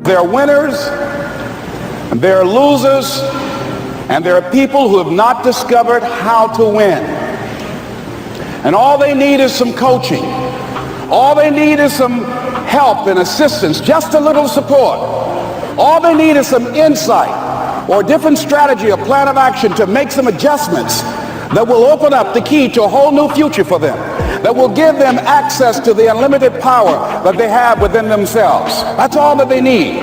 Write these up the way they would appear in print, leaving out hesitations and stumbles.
There are winners, and there are losers, and there are people who have not discovered how to win. And all they need is some coaching. All they need is some help and assistance, just a little support. All they need is some insight or a different strategy, a plan of action to make some adjustments that will open up the key to a whole new future for them, that will give them access to the unlimited power that they have within themselves. That's all that they need.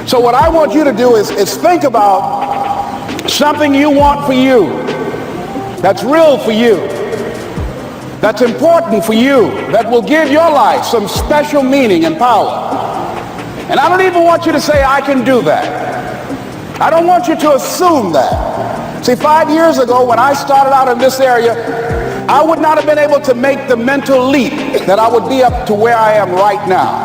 So what I want you to do is think about something you want for you, that's real for you, that's important for you, that will give your life some special meaning and power. And I don't even want you to say, I can do that. I don't want you to assume that. See, 5 years ago when I started out in this area, I would not have been able to make the mental leap that I would be up to where I am right now.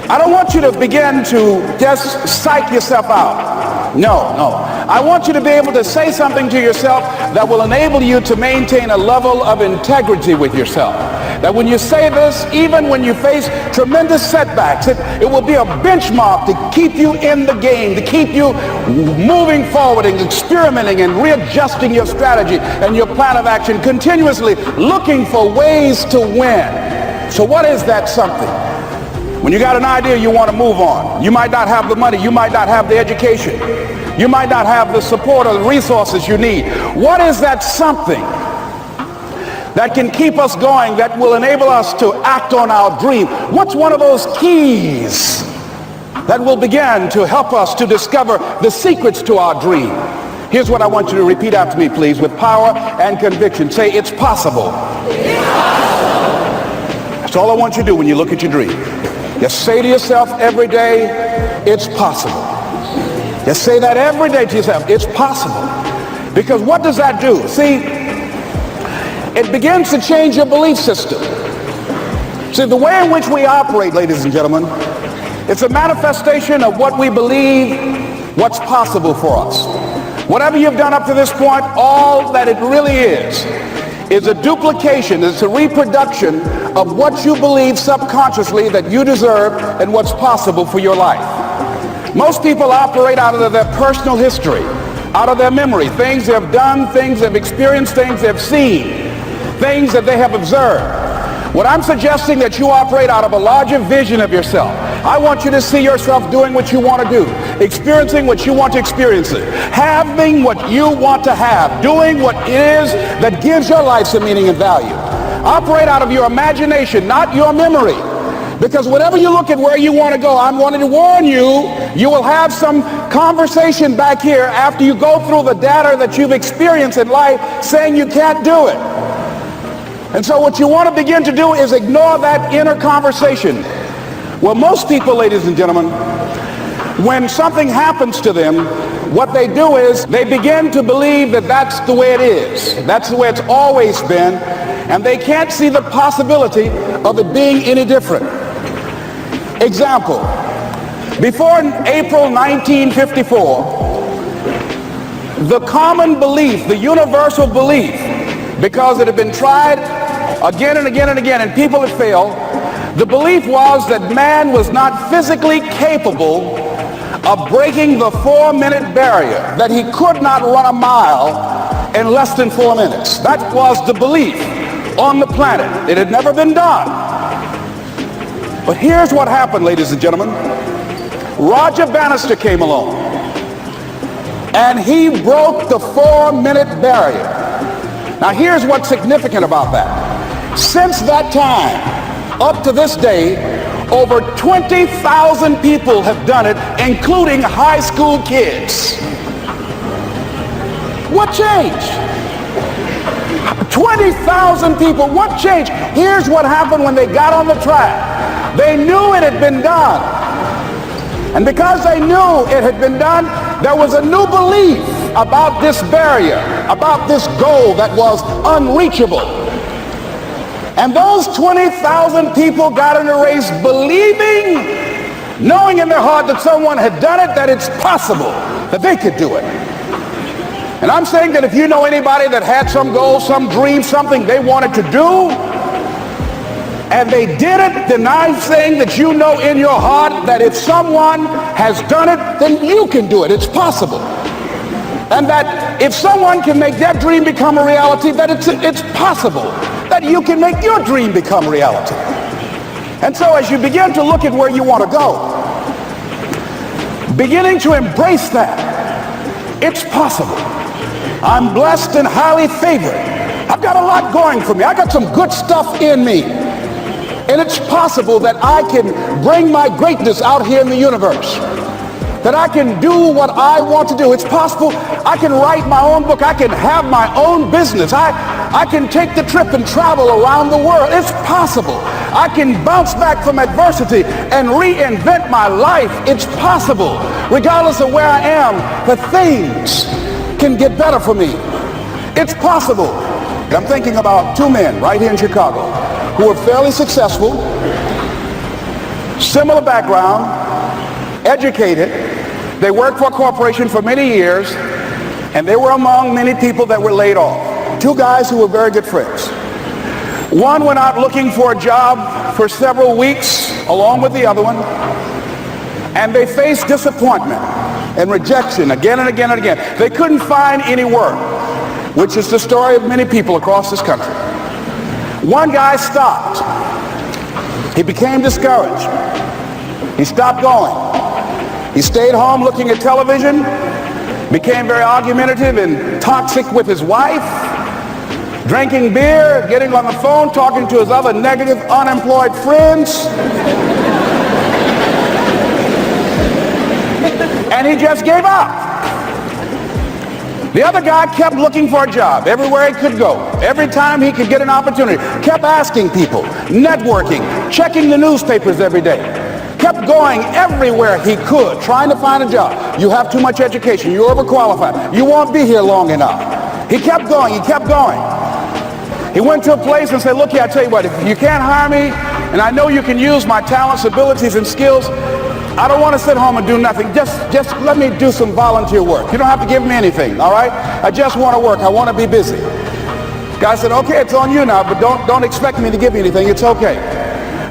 I don't want you to begin to just psych yourself out. No. I want you to be able to say something to yourself that will enable you to maintain a level of integrity with yourself. That when you say this, even when you face tremendous setbacks, it will be a benchmark to keep you in the game, to keep you moving forward and experimenting and readjusting your strategy and your plan of action, continuously looking for ways to win. So what is that something? When you got an idea you want to move on, you might not have the money, you might not have the education, you might not have the support or the resources you need. What is that something that can keep us going, that will enable us to act on our dream? What's one of those keys that will begin to help us to discover the secrets to our dream? Here's what I want you to repeat after me, please, with power and conviction. Say, it's possible. It's possible. That's all I want you to do when you look at your dream. Just say to yourself every day, it's possible. Just say that every day to yourself, it's possible. Because what does that do? See, it begins to change your belief system. See, the way in which we operate, ladies and gentlemen, it's a manifestation of what we believe, what's possible for us. Whatever you've done up to this point, all that it really is a duplication, it's a reproduction of what you believe subconsciously that you deserve and what's possible for your life. Most people operate out of their personal history, out of their memory, things they have done, things they've experienced, things they've seen, things that they have observed. What I'm suggesting that you operate out of a larger vision of yourself. I want you to see yourself doing what you want to do, experiencing what you want to experience, having what you want to have, doing what it is that gives your life some meaning and value. Operate out of your imagination, not your memory. Because whenever you look at where you want to go, I'm wanting to warn you, you will have some conversation back here after you go through the data that you've experienced in life saying you can't do it. And so what you want to begin to do is ignore that inner conversation. Well, most people, ladies and gentlemen, when something happens to them, what they do is they begin to believe that that's the way it is. That's the way it's always been. And they can't see the possibility of it being any different. Example, before April 1954, the common belief, the universal belief, because it had been tried again and again and again and people had failed, the belief was that man was not physically capable of breaking the 4-minute barrier, that he could not run a mile in less than 4 minutes. That was the belief on the planet. It had never been done. But here's what happened, ladies and gentlemen. Roger Bannister came along and he broke the 4-minute barrier. Now here's what's significant about that. Since that time, up to this day, over 20,000 people have done it, including high school kids. What changed? 20,000 people, what changed? Here's what happened when they got on the track. They knew it had been done. And because they knew it had been done, there was a new belief about this barrier, about this goal that was unreachable. And those 20,000 people got in a race believing, knowing in their heart that someone had done it, that it's possible that they could do it. And I'm saying that if you know anybody that had some goal, some dream, something they wanted to do, And they did it, denying saying that you know in your heart that if someone has done it, then you can do it. It's possible. And that if someone can make their dream become a reality, that it's possible that you can make your dream become reality. And so as you begin to look at where you want to go, beginning to embrace that, it's possible. I'm blessed and highly favored. I've got a lot going for me. I got some good stuff in me. And it's possible that I can bring my greatness out here in the universe. That I can do what I want to do. It's possible I can write my own book. I can have my own business. I can take the trip and travel around the world. It's possible. I can bounce back from adversity and reinvent my life. It's possible. Regardless of where I am, the things can get better for me. It's possible. I'm thinking about two men right here in Chicago who are fairly successful, similar background, educated. They worked for a corporation for many years, and they were among many people that were laid off. Two guys who were very good friends. One went out looking for a job for several weeks along with the other one, and they faced disappointment and rejection again and again and again. They couldn't find any work, which is the story of many people across this country. One guy stopped. He became discouraged. He stopped going. He stayed home looking at television, became very argumentative and toxic with his wife, drinking beer, getting on the phone, talking to his other negative, unemployed friends. And he just gave up. The other guy kept looking for a job everywhere he could go. Every time he could get an opportunity, kept asking people, networking, checking the newspapers every day. Kept going everywhere he could, trying to find a job. You have too much education. You're overqualified. You won't be here long enough. He kept going. He kept going. He went to a place and said, look here, I tell you what, if you can't hire me, and I know you can use my talents, abilities, and skills, I don't want to sit home and do nothing. Just let me do some volunteer work. You don't have to give me anything, all right? I just want to work. I want to be busy. Guy said, okay, it's on you now, but don't expect me to give you anything. It's okay.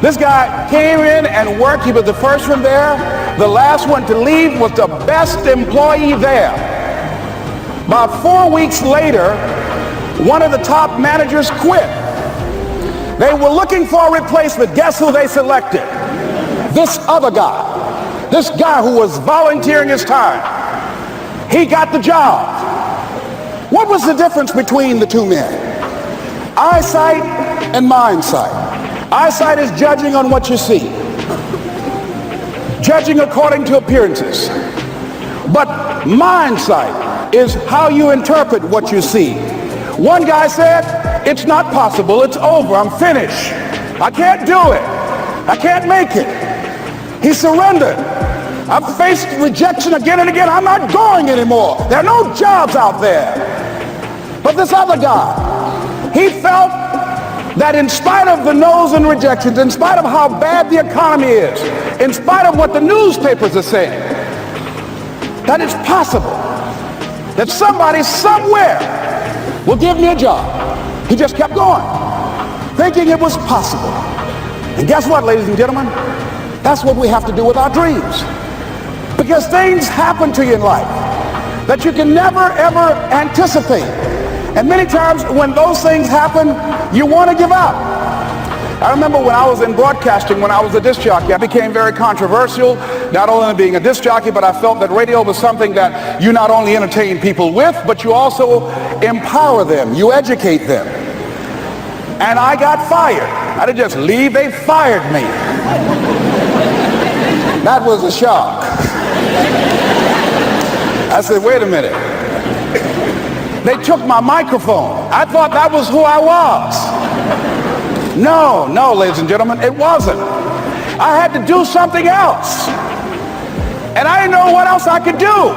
This guy came in and worked. He was the first one there. The last one to leave was the best employee there. About 4 weeks later, one of the top managers quit. They were looking for a replacement. Guess who they selected? This other guy. This guy who was volunteering his time. He got the job. What was the difference between the two men? Eyesight and mindsight. Eyesight is judging on what you see, judging according to appearances. But mindsight is how you interpret what you see. One guy said, it's not possible, it's over, I'm finished. I can't do it. I can't make it. He surrendered. I've faced rejection again and again. I'm not going anymore. There are no jobs out there. But this other guy, he felt that in spite of the no's and rejections, in spite of how bad the economy is, in spite of what the newspapers are saying, that it's possible that somebody somewhere will give me a job. He just kept going, thinking it was possible. And guess what, ladies and gentlemen? That's what we have to do with our dreams. Because things happen to you in life that you can never, ever anticipate. And many times when those things happen, you want to give up. I remember when I was in broadcasting, when I was a disc jockey, I became very controversial, not only being a disc jockey, but I felt that radio was something that you not only entertain people with, but you also empower them, you educate them. And I got fired. I didn't just leave, they fired me. That was a shock. I said, wait a minute. They took my microphone. I thought that was who I was. No, ladies and gentlemen, it wasn't. I had to do something else. And I didn't know what else I could do.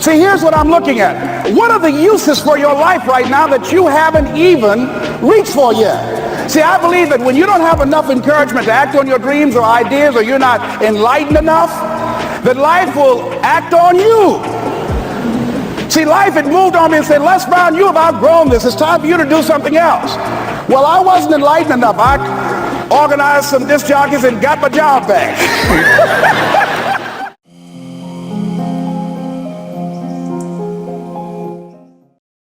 See, here's what I'm looking at. What are the uses for your life right now that you haven't even reached for yet? See, I believe that when you don't have enough encouragement to act on your dreams or ideas, or you're not enlightened enough, that life will act on you. See, life had moved on me and said, Les Brown, you have outgrown this. It's time for you to do something else. Well, I wasn't enlightened enough. organized some disc jockeys and got my job back.